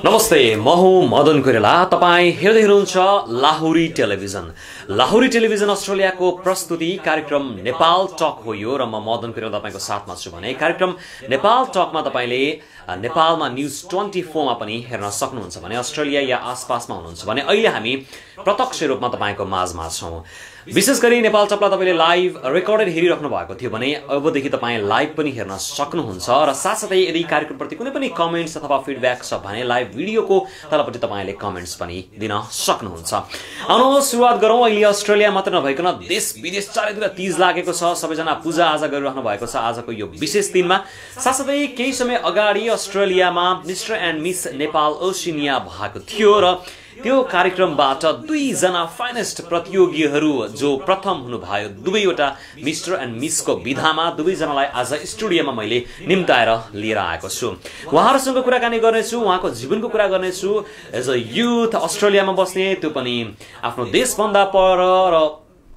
नमस्ते म हुँ मदन कोइराला तपाई हेर्दै हुनुहुन्छ लाहुरी टेलिभिजन अस्ट्रेलियाको प्रस्तुति कार्यक्रम नेपाल टक हो यो र म मदन कोइराला तपाईको साथमा छु भने कार्यक्रम नेपाल टकमा तपाईले नेपालमा न्यूज 24 मा पनि हेर्न सक्नुहुन्छ भने अस्ट्रेलिया या आसपासमा हुनुहुन्छ भने अहिले हामी प्रत्यक्ष रूपमा तपाईको माझमा छौं विशेष गरी नेपाल टकलाई तपाईले लाइभ रेकर्डेड हेरिराख्नु भएको थियो भने अबदेखि तपाई लाइभ पनि हेर्न सक्नुहुन्छ र साथसाथै यदि कार्यक्रमप्रति कुनै पनि कमेन्ट्स अथवा फिडब्याक छ भने लाइभ भिडियोको तलपट्टि तपाईले कमेन्ट्स पनि दिन सक्नुहुन्छ आउनुहोस् सुरुवात गरौँ अहिले अस्ट्रेलिया मात्र नभइकन देश विदेश चारैतिर तीज लागेको छ सबैजना पूजा आजा गरिराख्नु भएको छ आजको यो विशेष दिनमा साथसाथै केही समय अगाडि अस्ट्रेलियामा mister and miss Nepal Oceania भएको थियो र त्यो कार्यक्रमबाट दुईजना फाइनेस्ट प्रतियोगीहरू जो प्रथम हुनुभयो दुवैवटा मिस्टर एन्ड मिसको विधामा दुवैजनालाई आज स्टुडियोमा मैले निम्ताएर लिएर आएको छु उहाँहरूसँग कुराकानी गर्नेछु उहाँको जीवनको कुरा गर्नेछु एज अ युथ अस्ट्रेलियामा बस्ने त्यो पनि आफ्नो देशभन्दा पर र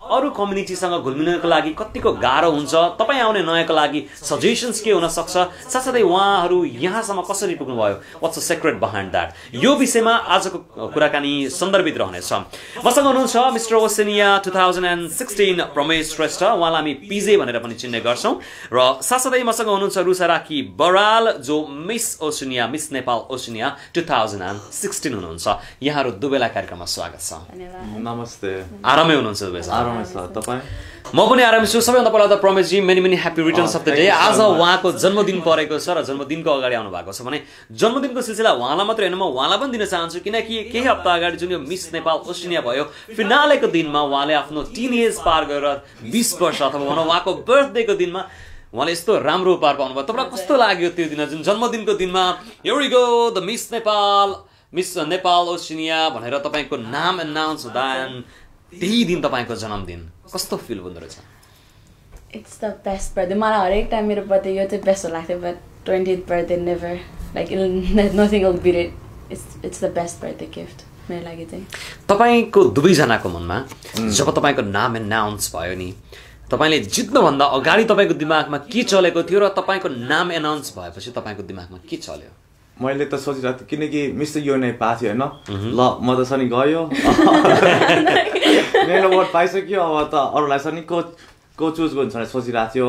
अरु कम्युनिटीसँग घुलमिल्नको लागि कतिको गाह्रो हुन्छ तपाई आउने नयाँको लागि सजेशन्स के हुन सक्छ साथसाथै उहाँहरू यहाँसम्म कसरी पुग्नु भयो what's the secret behind that यो विषयमा आजको कुराकानी सन्दर्भित रहनेछ मसँग हुनुहुन्छ मिस्टर ओसिनिया 2016 प्रमेश श्रेष्ठ उहाँलाई हामी पीजे भनेर पनि चिन्ने गर्छौं र साथसाथै मसँग हुनुहुन्छ रुषा राखी बराल जो miss Oceania miss Nepal Oceania 2016 हुनुहुन्छ यहाँहरू दुवैलाई कार्यक्रममा स्वागत छ नमस्ते आरामै हुनुहुन्छ दुवै म पनि आरामै छु सबैभन्दा पहिला त Pramesh ji many happy returns of the day आज उहाँको जन्मदिन परेको छ र जन्मदिनको अगाडि आउनु भएको छ भने जन्मदिनको सिलसिला उहाँलाई मात्र हैन म उहाँलाई पनि दिन चाहन्छु किनकि केही हप्ता अगाडि जुन यो मिस नेपाल ओसिनिया भयो फिनालेको दिनमा उहाँले आफ्नो टिनेज पार गरेर 20 वर्ष अथवा भनौं उहाँको बर्थडेको दिनमा उहाँले यस्तो राम्रो उपहार पाउनुभयो तपाईलाई कस्तो लाग्यो त्यो दिन जुन जन्मदिनको दिनमा here we go the Miss Nepal Oceania भनेर तपाईको नाम एनाउन्स हुँदा त्यही दिन तपाईको जन्मदिन कस्तो फिल हुँदो रहेछ इट्स द बेस्ट बर्थडे मलाई हरेक टाइम मेरो बर्थडे यो चाहिँ बेस्ट लाग्थ्यो but 20th birthday never like nothing will beat it it's the best birthday gift मेरो लागि चाहिँ तपाईको दुवै जनाको मनमा जब तपाईको नाम एनाउन्स भयो नि तपाईले जित्नु भन्दा अगाडि तपाईको दिमागमा के चलेको थियो र तपाईको नाम एनाउन्स भएपछि तपाईको दिमागमा के चल्यो मैले त सोचिरहेको थिएँ किनकि मिस्टर यो नै पाथ्यो हैन ल म त सनी गयो मेरो भोट पाइसक्यो अब त अरूलाई सनी को चुज गर्नु भनेर सोचिरहेको थियो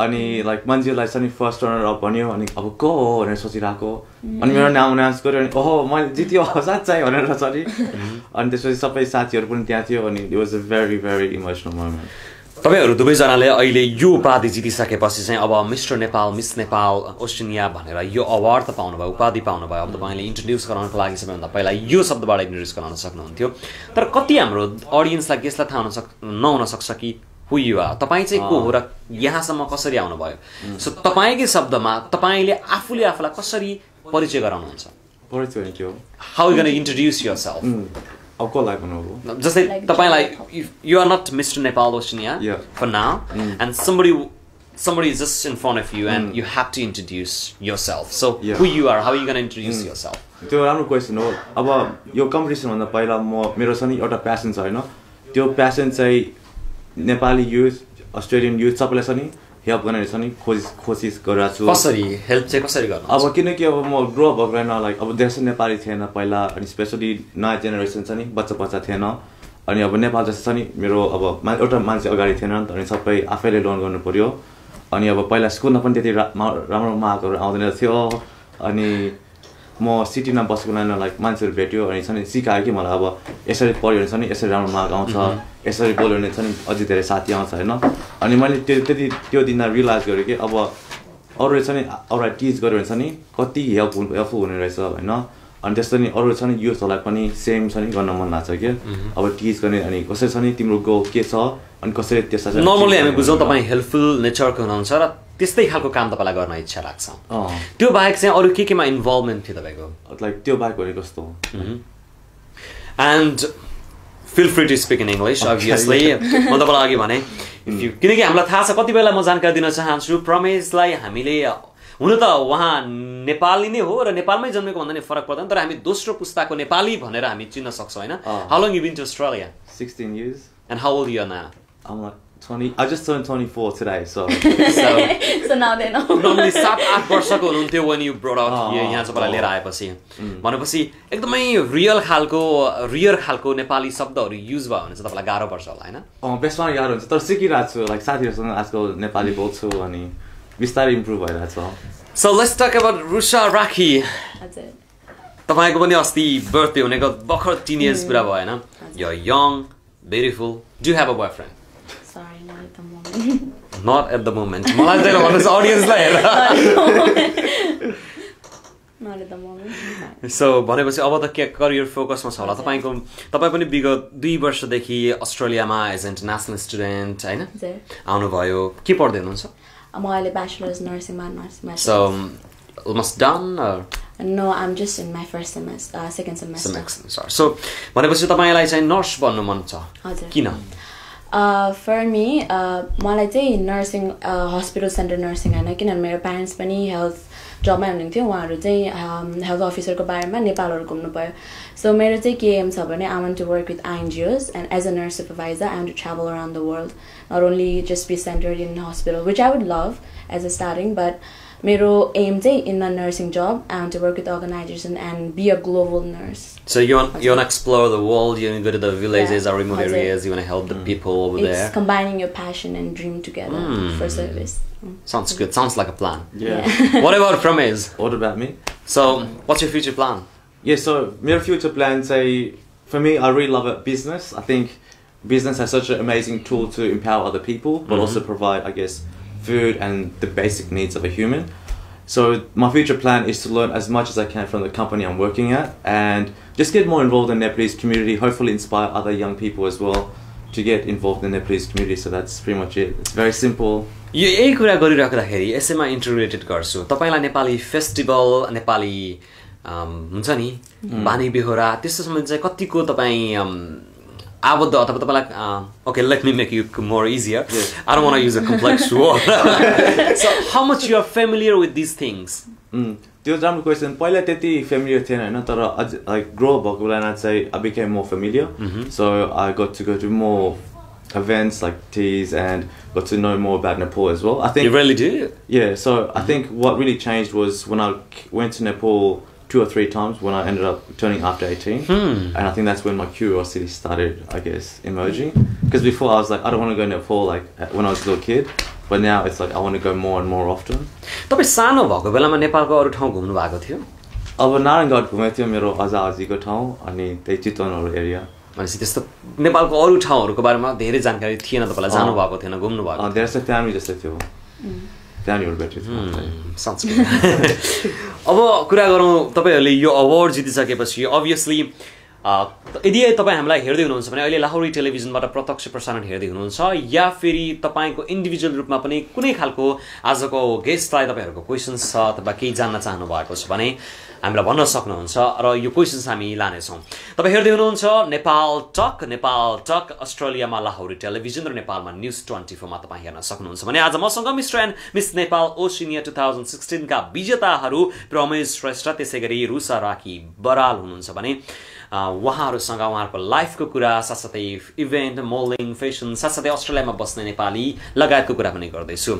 अनि लाइक मान्छेलाई सनी फर्स्ट रनर अप भन्यो अनि अब को हो भनेर सोचिरहेको अनि मेरो नाम अनाउन्स गर्यो अनि ओहो मैले जित्यो साच्चै भनेर सरी अनि त्यसपछि सबै साथीहरू पनि त्यहाँ थियो अनि it was a very very emotional moment तपाईहरु दुवैजनाले अहिले यो उपाधि जितिसकेपछि चाहिँ अब mister Nepal miss Nepal Oceania भनेर यो अवार्ड त पाउनुभयो उपाधि पाउनुभयो अब तपाईले इन्ट्रोड्युस गराउनको लागि सबैभन्दा पहिला यो शब्दबाट इन्ट्रोड्युस गराउन सक्नुहुन्थ्यो तर कति हाम्रो ऑडियन्सलाई गेस्टलाई थाहा नहुन सक्छ कि हु यु आर तपाई चाहिँ को हो र यहाँसम्म कसरी आउनु भयो सो तपाईकै शब्दमा तपाईले आफूलाई कसरी परिचय गराउनुहुन्छ परिचय के हो how you gonna introduce yourself just like you are not Mr. Nepal Oceania for now and somebody is just in front of you and you have to introduce yourself so who you are how are you going to introduce yourself त्यो राम्रो question हो अब यो competition भन्दा पहिला म मेरो सनी एउटा प्यासन छ हैन त्यो प्यासन चाहिँ नेपाली युथ अस्ट्रेलियन युथ सबैलाई सनी हेल्प गर्ने सनी कोसिस गरिरहेको छु कसरी हेल्प चाहिँ कसरी गर्नु अब किनकि अब म ग्रो अप भएको हैन लाइक अब देश नेपाली थिएन पहिला अनि स्पेशली नयाँ जेनेरेसन छ नि बच्चा थिएन अनि अब नेपाल जस्तो छ नि मेरो अब एउटा मान्छे अगाडि थिएन अनि सबै आफैले लर्न गर्नु पर्यो अनि अब पहिला स्कुलमा पनि त्यति राम्रो मार्कहरू आउँदैन थियो अनि म सिटीमा बसेको नानी लाइक मान्छेहरू भेट्यो अनि छ नि सिकायो कि मलाई अब यसरी पढ्यो भने छ नि यसरी राम्रो मार्क आउँछ यसरी बोल्यो भने छ नि अझै धेरै साथी आउँछ हैन अनि मैले त्यो दिन रियलाइज गरेँ कि अब अरूले छ नि अरूलाई टिच गर्यो भने छ नि कति हेल्पफुल हुने रहेछ हैन अनि त्यस्तो नि अरू छ नि युथहरूलाई पनि सेम छ नि गर्न मन लाग्छ के अब टिच गर्ने अनि कसरी छ नि तिम्रो गोल के छ अनि कसरी त्यसलाई नर्मली हामी बुझौँ तपाईँ हेल्पफुल नेचरको हुनुहुन्छ र त्यस्तै खालको काम तपाईलाई गर्न इच्छा लाग्छ त्यो बाहेक चाहिँ अरु केमा इन्भल्भमेन्ट थियो तपाईको लाइक त्यो बाहेक भने कस्तो and feel free to speak in English obviously म तपाईलाई अघि भने किनकि हामीलाई थाहा छ कति बेला म जानकारी दिन चाहन्छु प्रमेशलाई हामीले हुन त उहाँ नेपाली नै हो र नेपालमै जन्मेको भन्दा नि फरक पर्दैन तर हामी दोस्रो पुस्ताको नेपाली भनेर हामी चिन्न सक्छौं हैन how long you been to Australia 16 years and how old you are now I'm like 20. I just turned 24 today, so. So now they know. Normally 7-8 वर्षको हुनुहुन्थ्यो when you brought out here यहाँ चाहिँ लिएर आएपछि भनेपछि एकदमै रियर खालको नेपाली शब्दहरू युज भयो भने चाहिँ तपाईलाई गाह्रो पर्छ होला हैन बेसमा गाह्रो हुन्छ तर सिकिरहेको छु लाइक साथीहरुसँग आजकल नेपाली बोल्छु अनि बिस्तारै इम्प्रुभ भइरहेछ So let's talk about Rusha Rakhi. हजुर तपाईको पनि अस्ति बर्थडे हुनेको भर्खर टिनेज पुरा भयो हैन You're young, beautiful. Do you have a boyfriend? Sorry, not at the moment. Not at the moment. मलाई चाहिँ भन्नुस् audience-लाई हेर. Not at the moment. So भनेपछि अब त के करियर फोकसमा छ होला तपाई पनि विगत 2 वर्षदेखि अस्ट्रेलियामा एज इन्टरनेशनल स्टुडेन्ट हैन आउनु भयो के पढ्दै हुनुहुन्छ I'm अहिले bachelor's nursing master's. So almost done or No, I'm just in my first semester, second semester. So भनेपछि तपाईलाई चाहिँ नर्स बन्नु मन छ हजुर किन For me मलाई चाहिँ nursing hospital center nursing हैन किनभने मेरो parents पनि health जबमा हुनुहुन्थ्यो उहाँहरु चाहिँ health officer को बारेमा नेपालहरु घुम्नु भयो So मेरो चाहिँ के एम छ भने I want to work with NGOs and as a nurse supervisor I want to travel around the world not only just be centered in hospital which I would love as a starting but मेरो aim चाहिँ in a nursing job I want to work with organization and be a global nurse. So you want to explore the world, you want to go to the villages or remote areas, you want to help the people over there. It's combining your passion and dream together for service. Sounds good. Sounds like a plan. Yeah. What about Pramez? What about me? So what's your future plan? Yeah, so my future plan say for me I really love it business. I think business has such an amazing tool to empower other people but also provide I guess food and the basic needs of a human. So my future plan is to learn as much as I can from the company I'm working at and just get more involved in the Nepalese community, hopefully inspire other young people as well to get involved in the Nepalese community. So that's pretty much it. It's very simple. यो यही कुरा गरिराख्दाखेरि यसैमा इन्टरग्रेटेड गर्छु तपाईलाई Nepali festival Nepali हुन्छ नि बानी बेहोरा त्यस्तो सम्बन्ध चाहिँ कतिको तपाई आबद्ध अथवा तपाईलाई okay let me make you more easier I don't want to use a complex word so how much you are familiar with these things त्यो राम्रो क्वेशन पहिला त्यति फेमिलियर थिएन हैन तर like grow भएको बेलामा चाहिँ I became more familiar so I got to go to more events like teas and got to know more about Nepal as well. I think you really did yeah so I think what really changed was when I went to Nepal 2 or 3 times when I ended up turning after 18 and I think that's when my curiosity started I guess emerging because before I was like I don't want to go to Nepal like when I was a little kid but now it's like I want to go more and more often. तपाई सानो भएको बेलामा नेपालको अरु ठाउँ घुम्नु भएको थियो अब नारायणगढ घुमेको थियो मेरो अजाअजीको ठाउँ अनि त्यही चितवनहरु एरिया भनेपछि त्यस्तो नेपालको अरु ठाउँहरुको बारेमा धेरै जानकारी थिएन तपाईलाई जानु भएको थिएन घुम्नु भएको there's a family जस्तै थियो family better sounds good अब कुरा गरौँ तपाईहरुले यो अवार्ड जितिसकेपछि obviously यदि तपाई हामीलाई हेर्दै हुनुहुन्छ भने अहिले लाहोरी टेलिभिजनबाट प्रत्यक्ष प्रसारण हेर्दै हुनुहुन्छ या फेरि तपाईको इन्डिभिजुअल रूपमा पनि कुनै खालको आजको गेस्टलाई तपाईहरुको क्वेशन्स छ अथवा केही जान्न चाहनु भएको छ भने हामीलाई भन्न सक्नुहुन्छ र यो क्वेशन्स हामी लाने छौं तपाई हेर्दै हुनुहुन्छ नेपाल टक अस्ट्रेलियामा लाहोरी टेलिभिजन र नेपालमा न्यूज 24 मा तपाई हेर्न सक्नुहुन्छ भने आज मसँग mister and miss Nepal Oceania 2016 का विजेताहरू प्रमेश श्रेष्ठ त्यसैगरी रुषा राखी बराल हुनुहुन्छ भने उहाँहरुसँग उहाँहरुको लाइफको कुरा साथसाथै इभेन्ट मोडलिङ फेसन साथसाथै अस्ट्रेलियामा बस्ने नेपाली लगायतको कुरा पनि गर्दै छु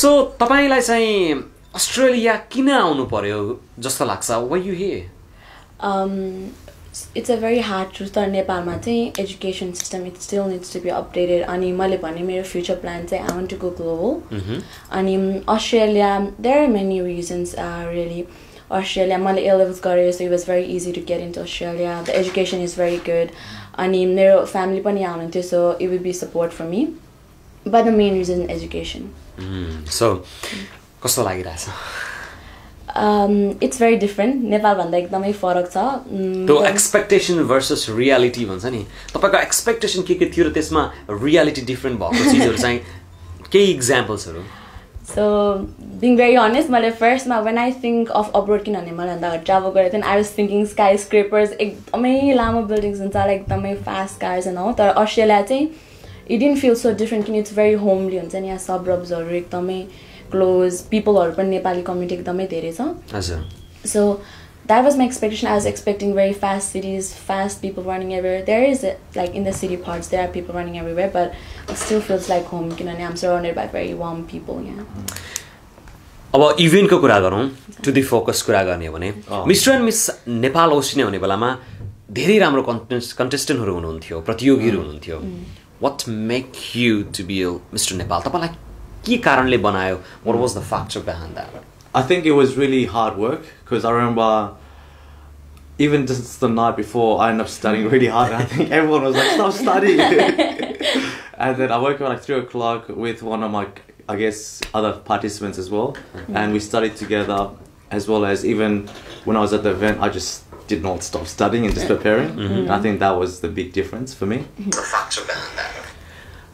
सो तपाईलाई चाहिँ अस्ट्रेलिया किन आउनु पर्यो जस्तो लाग्छ why you here it's a very hard truth that नेपालमा चाहिँ education system it still needs to be updated अनि मैले भने मेरो future plan चाहिँ I want to go global अनि Australia there are many reasons really Australia मैले A levels गरेँ so it was very easy to get into Australia the education is very good अनि मेरो family पनि आउनुहुन्थ्यो so it would be support for me but the main reason is education so कस्तो लागिरहेछ it's very different Nepal भन्दा एकदमै फरक छ त्यो एक्सपेक्टेसन भर्सस रियालिटी भन्छ नि तपाईको एक्सपेक्टेसन के थियो र त्यसमा रियालिटी डिफरेन्ट भएको चीजहरु चाहिँ केही एक्जाम्पल्सहरु So being very honest मैले फर्स्टमा when I think of abroad किनभने मैले भन्दा ट्राभल गरेको थिएँ I was thinking skyscrapers एकदमै लामो बिल्डिङ्स हुन्छ एकदमै फास्ट कार्स एन्ड हो तर अस्ट्रेलिया चाहिँ it didn't feel so different किन it's very homely हुन्छ नि यहाँ सबरब्सहरु एकदमै क्लोज पिपलहरु पनि नेपाली कम्युनिटी एकदमै धेरै छ हजुर so that was my expectation. I was expecting very fast cities, fast people running everywhere. There is like in the city parts there are people running everywhere, but it still feels like home. I'm surrounded by very warm people. अब इभेन्टको कुरा गरौँ, to the focus कुरा गर्ने हो भने mister and miss Nepal Oceania हुने बेलामा धेरै राम्रो कन्टेस्टेन्टहरू हुनुहुन्थ्यो, प्रतियोगीहरू हुनुहुन्थ्यो. What make you to be Mr. Nepal? तपाईँलाई के कारणले बनायो? What was the factor behind that? I think it was really hard work because I remember even just the night before I ended up studying really hard. I think everyone was like, stop studying. And then I woke up at like 3 o'clock with one of my, I guess, other participants as well. And we studied together, as well as even when I was at the event, I just did not stop studying and just preparing. And I think that was the big difference for me.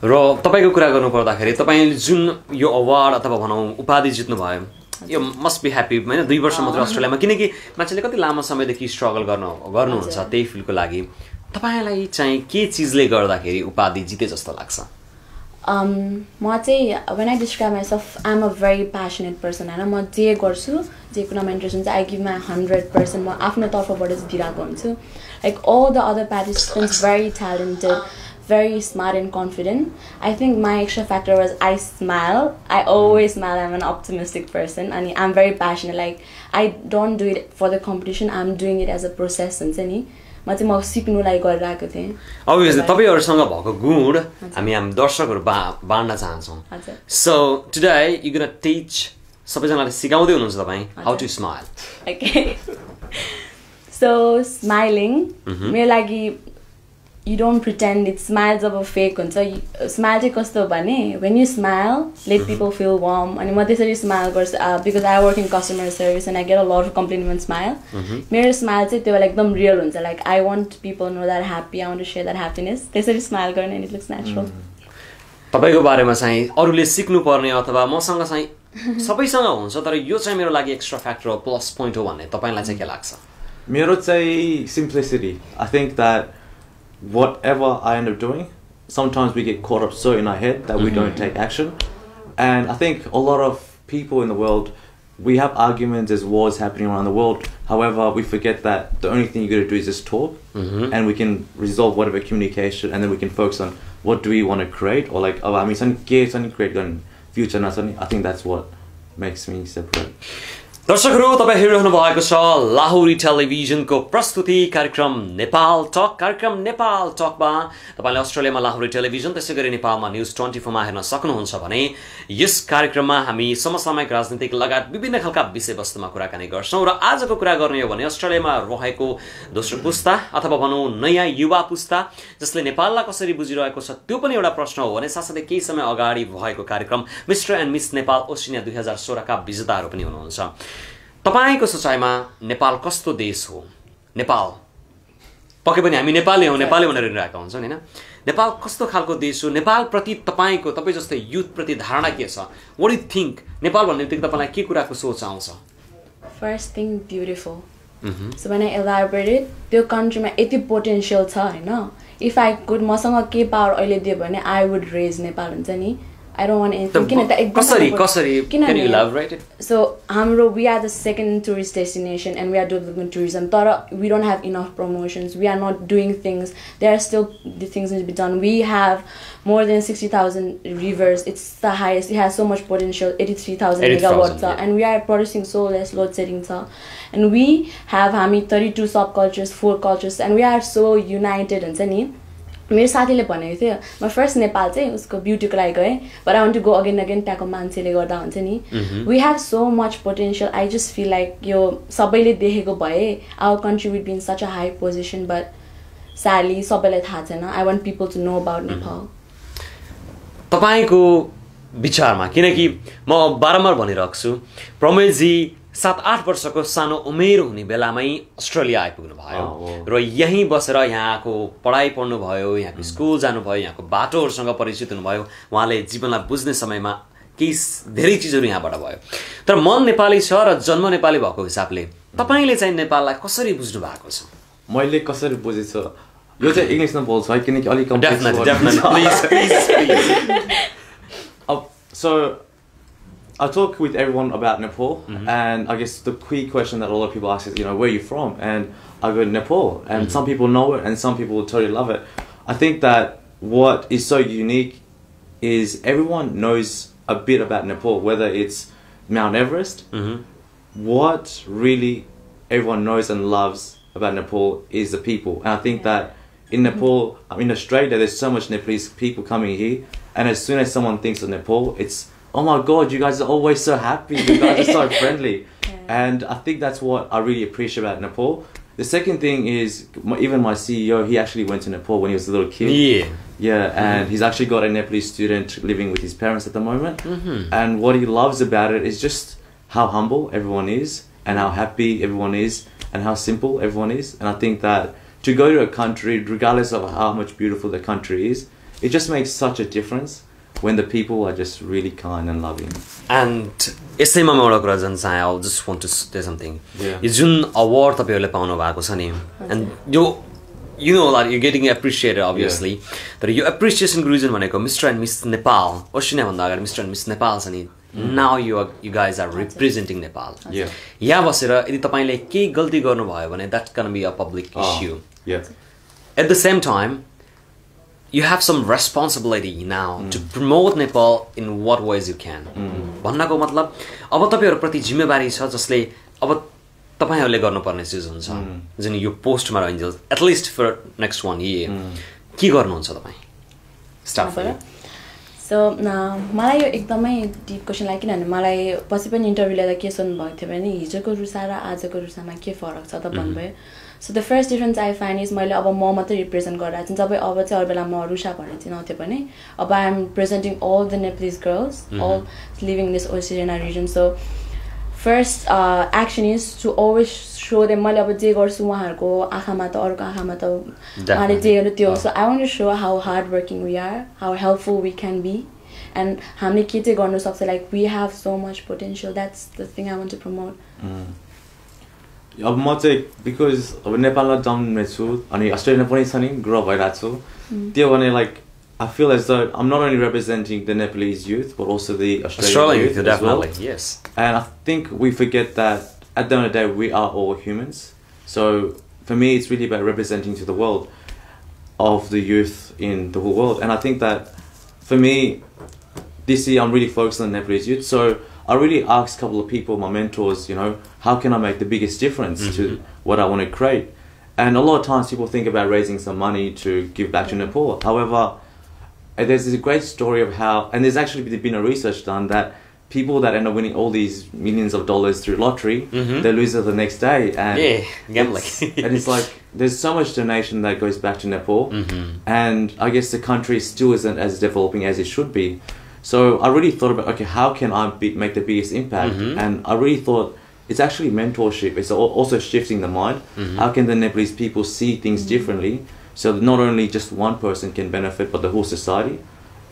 र तपाईको कुरा गर्नु पर्दाखेरि तपाईले जुन यो award अथवा भनौं उपाधि जित्नु भयो, यो मस्ट बी ह्यापी हैन. 2 वर्ष मात्र अस्ट्रेलियामा, किनकि मान्छेले कति लामो समयदेखि स्ट्रगल गर्नुहुन्छ त्यही फिल्डको लागि. तपाईलाई चाहिँ के चीजले गर्दाखेरि उपाधि जिते जस्तो लाग्छ? म चाहिँ when I describe myself, I'm a very passionate person. हैन, म जे गर्छु, जे कुरामा इन्ट्रेस्ट हुन्छ, I give my 100%. म आफ्नो तर्फबाट दिइराको हुन्छु. Like all the other participants, very talented, very smart and confident. I think my extra factor was I smile. I always smile. I'm an optimistic person and I'm very passionate. Like I don't do it for the competition. I'm doing it as a process. म चाहिँ म सिक्नुलाई गरिरहेको थिएँ. Obviously तपाईहरुसँग भएको गुण हामी दर्शकहरु बाँड्न चाहन्छौं. So today you're going to teach सबैजनाले सिकाउँदै हुनुहुन्छ तपाई how to smile. Okay. So smiling मेरो लागि you don't pretend. It smiles of a fake हुन्छ. Smile चाहिँ कस्तो भने when you smile, let people feel warm. अनि म त्यसरी smile गर्छु because I work in customer service and I get a lot of compliment when smile. मेरो smile चाहिँ त्यो बेला एकदम real हुन्छ. Like I want people to know that I'm happy. I want to share that happiness. त्यसरी smile गर्ने and it looks natural. तपाईको बारेमा चाहिँ अरूले सिक्नु पर्ने अथवा मसँग चाहिँ सबैसँग हुन्छ तर यो चाहिँ मेरो लागि एक्स्ट्रा फ्याक्टर हो, प्लस पोइन्ट हो भन्ने तपाईलाई चाहिँ के लाग्छ? मेरो चाहिँ simplicity. I think that whatever I end up doing, sometimes we get caught up so in our head that we don't take action. And I think a lot of people in the world, we have arguments, there's wars happening around the world. However, we forget that the only thing you got to do is just talk, and we can resolve whatever communication, and then we can focus on what do we want to create, or like, I mean, something create in future, not something. I think that's what makes me separate. दर्शकहरु, तपाई हेरिरहनु भएको छ लाहुरी टेलिभिजनको प्रस्तुति कार्यक्रम Nepal talk. कार्यक्रम नेपाल टकमा तपाईले अस्ट्रेलियामा लाहुरी टेलिभिजन त्यसैगरी नेपालमा न्यूज 24 मा हेर्न सक्नुहुन्छ भने यस कार्यक्रममा हामी समसामयिक राजनीतिक लगायत विभिन्न खालका विषयवस्तुमा कुराकानी गर्छौं. र आजको कुरा गर्ने हो भने अस्ट्रेलियामा रहेको दोस्रो पुस्ता अथवा भनौं नयाँ युवा पुस्ता जसले नेपाललाई कसरी बुझिरहेको छ त्यो पनि एउटा प्रश्न हो भने साथसाथै केही समय अगाडि भएको कार्यक्रम mister and miss Nepal Oceania 2016 का विजेताहरू पनि हुनुहुन्छ. तपाईको सोचाइमा नेपाल कस्तो देश हो? नेपाल पक्कै पनि हामी नेपाली हौं, नेपाली भनेर हिँडिरहेका हुन्छौं हैन. नेपाल कस्तो खालको देश हो? नेपाल प्रति तपाईको तपाई जस्तै युथ प्रति धारणा के छ? What do you think? Nepal भन्ने बित्तिकै तपाईलाई के कुराको सोच आउँछ? First thing, beautiful. So when I elaborated, त्यो कन्ट्रीमा यति पोटेन्शियल छ हैन. If I could, मसँग के पावर अहिले दियो भने I would raise Nepal हुन्छ नि. I don't want anything. Kasari, can you elaborate it? So, we are the second tourist destination and we are developing tourism. But we don't have enough promotions. We are not doing things. There are still the things need to be done. We have more than 60,000 rivers. It's the highest. It has so much potential. 83,000 megawatts. Yeah. And we are producing so less load setting. And we have 32 subcultures, 4 cultures. And we are so united. And मेरो साथीले भनेको थियो म first Nepal चाहिँ उसको ब्युटीको लागि गए but I want to go again again त्यहाँको मान्छेले गर्दा हुन्छ नि we have so much potential I just feel like यो सबैले देखेको भए our country would be in such a high position but sadly सबैलाई थाहा छैन I want people to know about Nepal तपाईको विचारमा किनकि म बारम्बार भनिरहेको छु प्रमेशजी 7-8 वर्षको सानो उमेर हुने बेलामै अस्ट्रेलिया आइपुग्नु भयो र यही बसेर यहाँको पढाइ पढ्नु भयो यहाँको स्कुल जानु भयो यहाँको बाटोहरुसँग परिचित हुनु भयो उहाँले जीवनलाई बुझ्ने समयमा केही धेरै चीजहरु यहाँबाट भयो तर मन नेपाली छ र जन्म नेपाली भएको हिसाबले तपाईले चाहिँ नेपाललाई कसरी बुझ्नु भएको छ मैले कसरी बुझेछु यो चाहिँ इंग्लिशमा बोल्छु है किनकि अलि complex definitely please so I talk with everyone about Nepal, and I guess the key question that a lot of people ask is, where are you from? And I go Nepal, and some people know it, and some people totally love it. I think that what is so unique is everyone knows a bit about Nepal, whether it's Mount Everest. What really everyone knows and loves about Nepal is the people, and I think that in Nepal, in Australia, there's so much Nepalese people coming here, and as soon as someone thinks of Nepal, it's, oh my god, you guys are always so happy, you guys are so friendly. And I think that's what I really appreciate about Nepal. The second thing is, even my CEO, he actually went to Nepal when he was a little kid. And he's actually got a Nepalese student living with his parents at the moment. And what he loves about it is just how humble everyone is, and how happy everyone is, and how simple everyone is. And I think that to go to a country, regardless of how much beautiful the country is, it just makes such a difference when the people are just really kind and loving. And यसैमा म एउटा कुरा जान्न चाहे, I just want to say something. यो जुन award तपाईहरुले पाउनु भएको छ नि, and you know like you're getting appreciated obviously, तर यो appreciation को reason भनेको Mr and Miss Nepal, Oceania भन्दा अगाडि Mr and Miss Nepal छ नि, now you guys are representing Nepal. यहाँ बसेर यदि तपाईले केही गल्ती गर्नुभयो भने that's gonna be a public issue. At the same time, you have some responsibility now to promote Nepal in what ways you can. भन्नको मतलब अब तपाईहरु प्रति जिम्मेवारी छ जसले अब तपाईहरुले गर्नुपर्ने चिज हुन्छ जुन यो पोस्टमा रहन्छ, at least for next 1 year. के गर्नुहुन्छ तपाई? Start for you. So मलाई यो एकदमै डिप क्वेशन लाग्यो, किनभने मलाई पछि पनि इन्टरभ्यु लिँदा के सोध्नु भएको थियो भने हिजोको रुसा र आजको रुसामा के फरक छ त भन्नुभयो. So the first difference I find is मैले अब म मात्रै रिप्रेजेन्ट गरिरहेको छु, जब अब चाहिँ अरू बेला म रुसा भनेर चिनाउँथ्यो भने अब I am presenting all the Nepalese girls all living in this OCEANIA region. So first action is to always show them मैले अब जे गर्छु उहाँहरुको आँखामा त अरूको आँखामा त उहाँले जे गर्नु त्यो. So I want to show how hard working we are, how helpful we can be, and हामीले के चाहिँ गर्न सक्छ, like we have so much potential. That's the thing I want to promote. अब म चाहिँ because अब नेपालमा जन्मेको छु अनि अस्ट्रेलियामा पनि छ नि ग्रो भइरहेको छु, त्यो भने like I feel as though I'm not only representing the Nepalese youth but also the Australian youth as well. Yes. And I think we forget that at the end of the day we are all humans. So for me it's really about representing to the world of the youth in the whole world. And I think that for me this year I'm really focused on the Nepalese youth. So I really asked a couple of people, my mentors, how can I make the biggest difference to what I want to create? And a lot of times people think about raising some money to give back to Nepal. However, there's this great story of how, and there's actually been a research done that people that end up winning all these millions of dollars through lottery, they lose it the next day. And gambling. And it's like, there's so much donation that goes back to Nepal. And I guess the country still isn't as developing as it should be. So I really thought about, okay, how can I make the biggest impact? And I really thought it's actually mentorship. It's also shifting the mind. How can the Nepalese people see things differently so that not only just one person can benefit, but the whole society?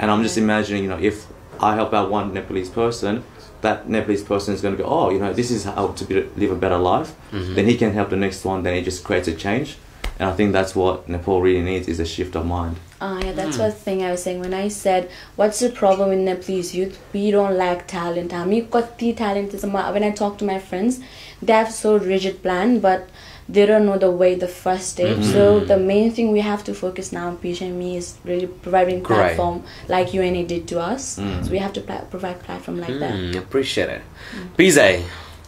And I'm just imagining, if I help out one Nepalese person, that Nepalese person is going to go, oh, this is how to live a better life. Then he can help the next one. Then he just creates a change. And I think that's what Nepal really needs, is a shift of mind. Yeah, that's one thing I was saying when I said, what's the problem with Nepalese youth? We don't lack talent. When I talk to my friends, they have so rigid plan, but they don't know the way, the first step. So the main thing we have to focus now on PJ and me is really providing platform like UNA did to us. So we have to provide platform like that. Appreciate it. PJ,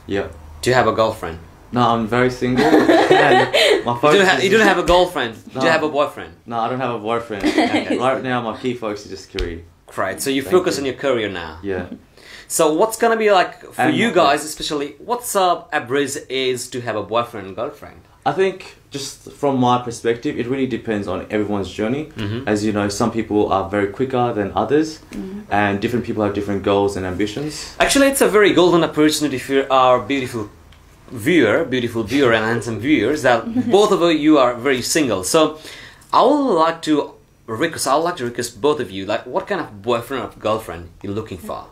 yeah. Do you have a girlfriend? No, I'm very single. And my you don't have a girlfriend. Do you have a boyfriend? No, I don't have a boyfriend. Okay. Right now, my key focus is just career. Right. So you focus on your career now. Yeah. So what's gonna be like for you guys, especially? What's average age to have a boyfriend and girlfriend? I think just from my perspective, it really depends on everyone's journey. As you know, some people are very quicker than others, and different people have different goals and ambitions. Actually, it's a very golden opportunity for our beautiful viewer and handsome viewers that both of you are very single. So I would like to request both of you, like, what kind of boyfriend or girlfriend you're looking for?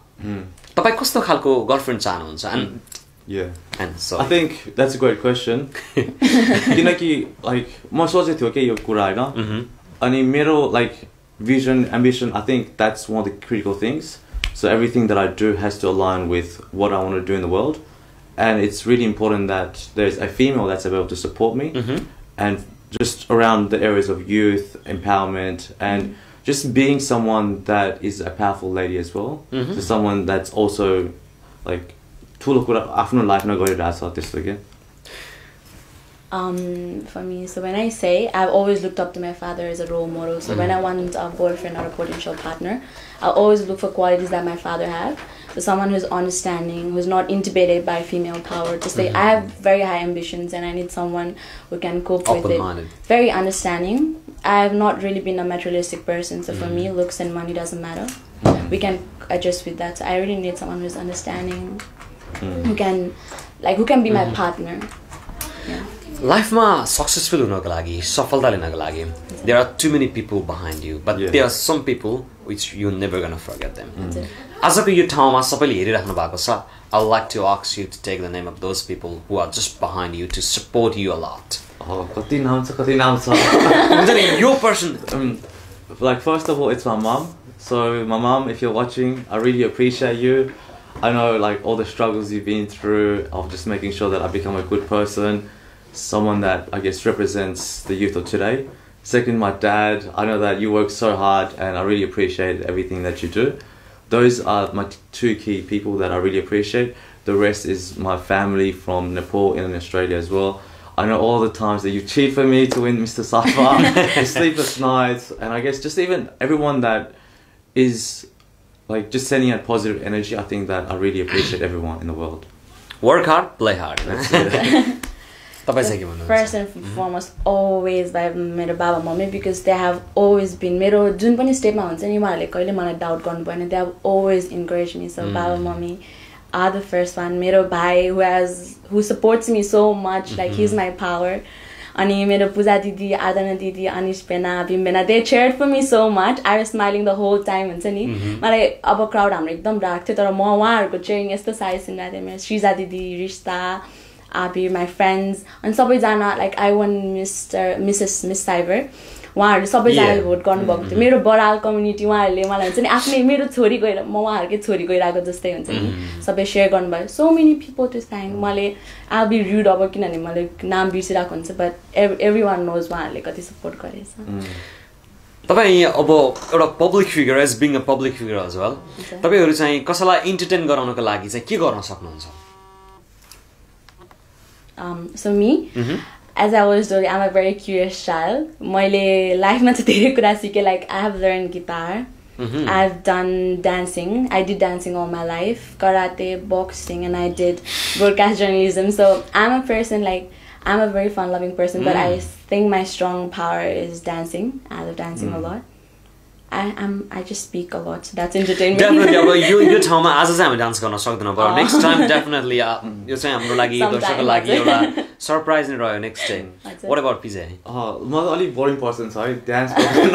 तपाईं कस्तो खालको girlfriend चाहनुहुन्छ? And yeah, and so I think that's a great question. किनकि like म सोचेको थियो के यो कुरा हैन, अनि मेरो like vision, ambition, I think that's one of the critical things. So everything that I do has to align with what I want to do in the world. And it's really important that there's a female that's able to support me. And just around the areas of youth, empowerment, and just being someone that is a powerful lady as well. So someone that's also like ठुलो कुरा आफ्नो लाइफमा गरिरहेछ त्यस्तो के. For me, so when I say, I've always looked up to my father as a role model. So when I want a boyfriend or a potential partner, I always look for qualities that my father had. So someone who's understanding, who's not intimidated by female power. To say, I have very high ambitions and I need someone who can cope with it. Very understanding. I have not really been a materialistic person. So for me, looks and money doesn't matter. We can adjust with that. So I really need someone who's understanding, who can be my partner. Yeah. लाइफमा successful हुनको लागि सफलता लिनको लागि there are too many people behind you, but there are some people which you never gonna forget them. आजको यो ठाउँमा सबैले हेरिराख्नु भएको छ. I would like to ask you to take the name of those people who are just behind you to support you a lot. कति नाम छ हुन्छ नि यो person. Like first of all, it's my mom. So my mom, if you're watching, I really appreciate you. I know like all the struggles you've been through of just making sure that I become a good person, someone that I guess represents the youth of today. Second, my dad. I know that you work so hard and I really appreciate everything that you do. Those are my two key people that I really appreciate. The rest is my family from Nepal and in Australia as well. I know all the times that you cheat for me to win Mr. Safa, the sleepless nights, and I guess just even everyone that is like just sending out positive energy. I think that I really appreciate everyone in the world. Work hard, play hard. First and foremost, always by मेरो बाबा mummy, because they have always been मेरो जुन पनि स्टेपमा हुन्छ नि उहाँहरूले कहिले मलाई डाउट गर्नु भएन. They have always encouraged me. So बाबा mummy are the first one. मेरो भाइ who supports me so much, like he's my power. अनि मेरो पूजा दिदी, आराधना दिदी, अनिश पेना, बिम्बेना, they cheered for me so much. I was smiling the whole time हुन्छ नि. मलाई अब क्राउड हाम्रो एकदम डार्क थियो तर म उहाँहरूको cheering यस्तो साइज सुनिरहेको थिएँ. मेरो श्रीजा दिदी, रिश्ता, Abhi, my friends, and सबैजना, like I won Miss Cyber. उहाँहरूले सबैजनाले भोट गर्नुभएको थियो. मेरो बराल कम्युनिटी उहाँहरूले मलाई हुन्छ नि आफ्नै मेरो छोरी गएर म उहाँहरूकै छोरी गइरहेको जस्तै हुन्छ नि. सबै शेयर गर्नुभयो. So many people to thank. मैले I'll be rude अब किनभने मैले नाम बिर्सिरहेको हुन्छ, but everyone knows उहाँहरूले कति सपोर्ट गरेछ. तपाईँ अब एउटा public figure, as being a public figure as well, तपाईँहरू चाहिँ कसैलाई इन्टरटेन गराउनको लागि चाहिँ के गर्न सक्नुहुन्छ? So me, as I always do, I'm a very curious child. मैले लाइफमा चाहिँ धेरै कुरा सिकेँ. Like I have learned guitar, I've done dancing. I did dancing all my life, karate, boxing, and I did broadcast journalism. So I'm a person like I'm a very fun-loving person, but I think my strong power is dancing. I love dancing a lot. I just speak a lot, so that's entertainment. Definitely, अब यो ठाउँमा आज चाहिँ हामी dance गर्न सक्दैनौँ, but next time definitely यो चाहिँ हाम्रो लागि दर्शकको लागि एउटा सरप्राइज नै रह्यो next time. What about PJ? म त अलि बोरिङ पर्सन छ है, डान्स गर्दैन,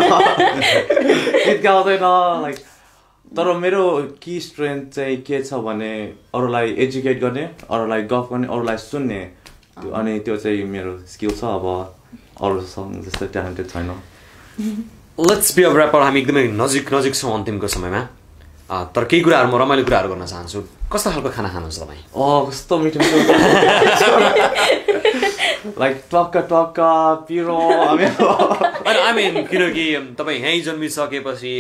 गीत गाउँदैन, लाइक तर मेरो की स्ट्रेन्थ चाहिँ के छ भने अरूलाई एजुकेट गर्ने, अरूलाई गफ गर्ने, अरूलाई सुन्ने, अनि त्यो चाहिँ मेरो स्किल छ. अब अरूसँग जस्तो ट्यालेन्टेड छैन. Let's be a rapper. हामी एकदमै नजिक छौँ अन्तिमको समयमा, तर केही कुराहरू म रमाइलो कुराहरू गर्न चाहन्छु. कस्तो खालको खाना खानुहुन्छ तपाईँ? कस्तो मिठो लाइक टक्का पिरो. I mean किनकि तपाईँ यहीँ जन्मिसकेपछि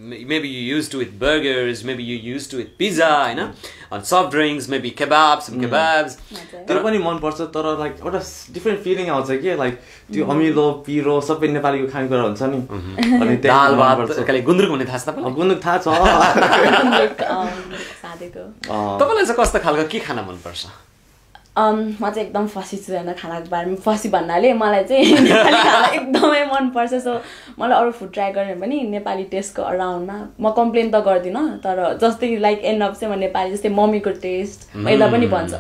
maybe you used to eat burgers, maybe you used to eat pizza, हैन, and soft drinks, maybe kebabs, some kebabs. तर पनि मन पर्छ, तर लाइक एउटा डिफरेन्ट फिलिङ आउँछ के, लाइक त्यो अमिलो पिरो सबै नेपालीको खानेकुरा हुन्छ नि. अनि दाल भात, कहिले गुन्द्रुक भन्ने थाहा छ तपाईलाई? गुन्द्रुक थाहा छ. सादेको. तपाईलाई चाहिँ कस्तो खालको के खाना मन पर्छ? म चाहिँ एकदम फसी छु हैन खानाको बारेमा. फसी भन्नाले मलाई चाहिँ नेपाली खाना एकदमै मन पर्छ. सो मलाई अरू फुड ट्राई गर्ने पनि नेपाली टेस्टको अराउन्डमा म कम्प्लेन त गर्दिनँ, तर जस्तै लाइक एन्ड अफ चाहिँ म नेपाली जस्तै मम्मीको टेस्ट पहिला पनि भन्छ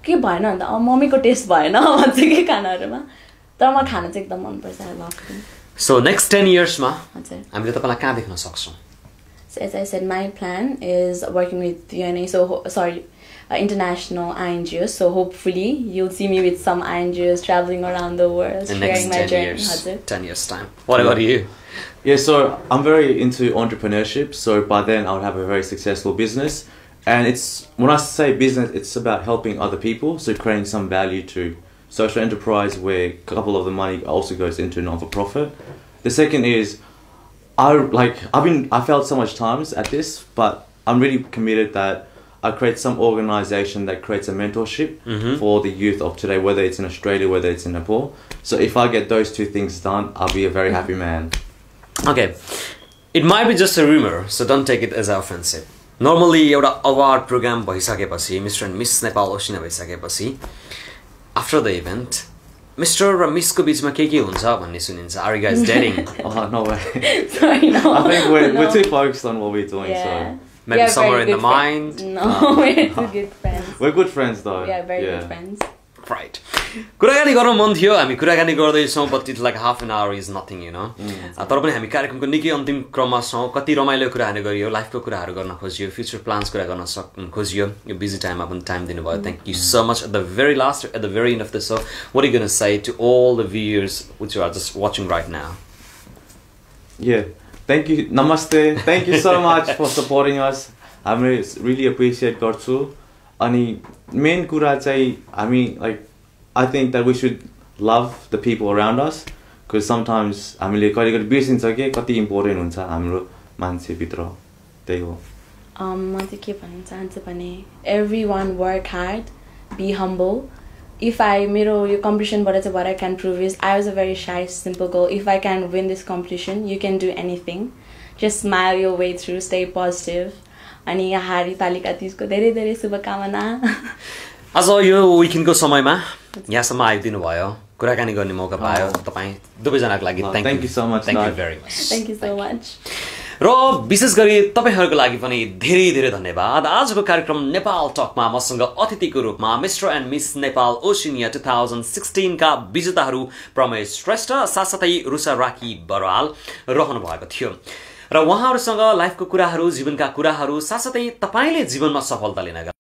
के भएन भन्दा मम्मीको टेस्ट भएन भन्छ कि खानाहरूमा. तर म खाना चाहिँ एकदम मन पर्छ. I love it. So next 10 इयर्समा हामीले तपाईलाई कहाँ देख्न सक्छौँ? So as I said, my plan is working with UNA. So sorry, international INGOs. So hopefully you'll see me with some INGOs traveling around the world, In sharing next my 10 journey. years. हजुर. 10 years time. What about you? Yeah, so I'm very into entrepreneurship. So by then I would have a very successful business. And it's when I say business, it's about helping other people. So creating some value to social enterprise where a couple of the money also goes into non-for-profit. The second is I failed so much times at this, but I'm really committed that I create some organization that creates a mentorship for the youth of today, whether it's in Australia, whether it's in Nepal. So if I get those two things done, I'll be a very happy man. Okay. It might be just a rumor, so don't take it as offensive. Normally, एउटा award program भइसकेपछि, Mr. and Miss Nepal OCEANIA भइसकेपछि, after the event, Mr. र Miss को बीचमा के हुन्छ भन्ने सुनिन्छ. Are you guys dating? Oh, no way. Sorry, no. I think we're No. too focused on what we're doing, Yeah. so... Maybe We are somewhere very in the good mind? No, we're too good friends. We're good friends, though. We are very good friends. Right. कुराकानी गर्न मन थियो हामी कुराकानी गर्दैछौँ but it's like half an hour is nothing you know तर पनि हामी कार्यक्रमको निकै अन्तिम क्रममा छौँ कति रमाइलो कुराहरू गरियो लाइफको कुराहरू गर्न खोजियो फ्युचर प्लान्स कुरा गर्न खोजियो यो बिजी टाइममा पनि टाइम दिनुभयो thank you so much at the very last at the very end of the so what are you gonna say to all the viewers which you are just watching right now. Yeah, thank you. Namaste. Thank you so much for supporting us. I really appreciate गर्छु अनि main कुरा चाहिँ हामी like I think that we should love the people around us because sometimes हामीले कहिले बिर्सिन्छ के कति इम्पोर्टेन्ट हुन्छ हाम्रो मान्छेभित्र त्यही हो म चाहिँ के भन्न चाहन्छु भने everyone work hard, be humble. If मेरो यो कम्पिटिसनबाट चाहिँ what I can prove is I was a very shy, simple girl. If I can win this competition, you can do anything. Just smile your way through, stay positive. अनि यहाँ हारी पालिका तीजको धेरै धेरै शुभकामना. आज यो विकेन्डको समयमा यहाँसम्म आइदिनु भयो कुराकानी गर्ने मौका पायो तपाईँ दुवैजनाको लागि thank you so much thank you very much Thank you so much. र विशेष गरी तपाईहरूको लागि पनि धेरै धेरै धन्यवाद आजको कार्यक्रम नेपाल टकमा मसँग अतिथिको रूपमा mister and miss Nepal Oceania 2016 का विजेताहरू प्रमेश श्रेष्ठ साथसाथै रुषा राखी बराल रहनु भएको थियो र उहाँहरूसँग लाइफको कुराहरू जीवनका कुराहरू साथसाथै तपाईले जीवनमा सफलता लिनका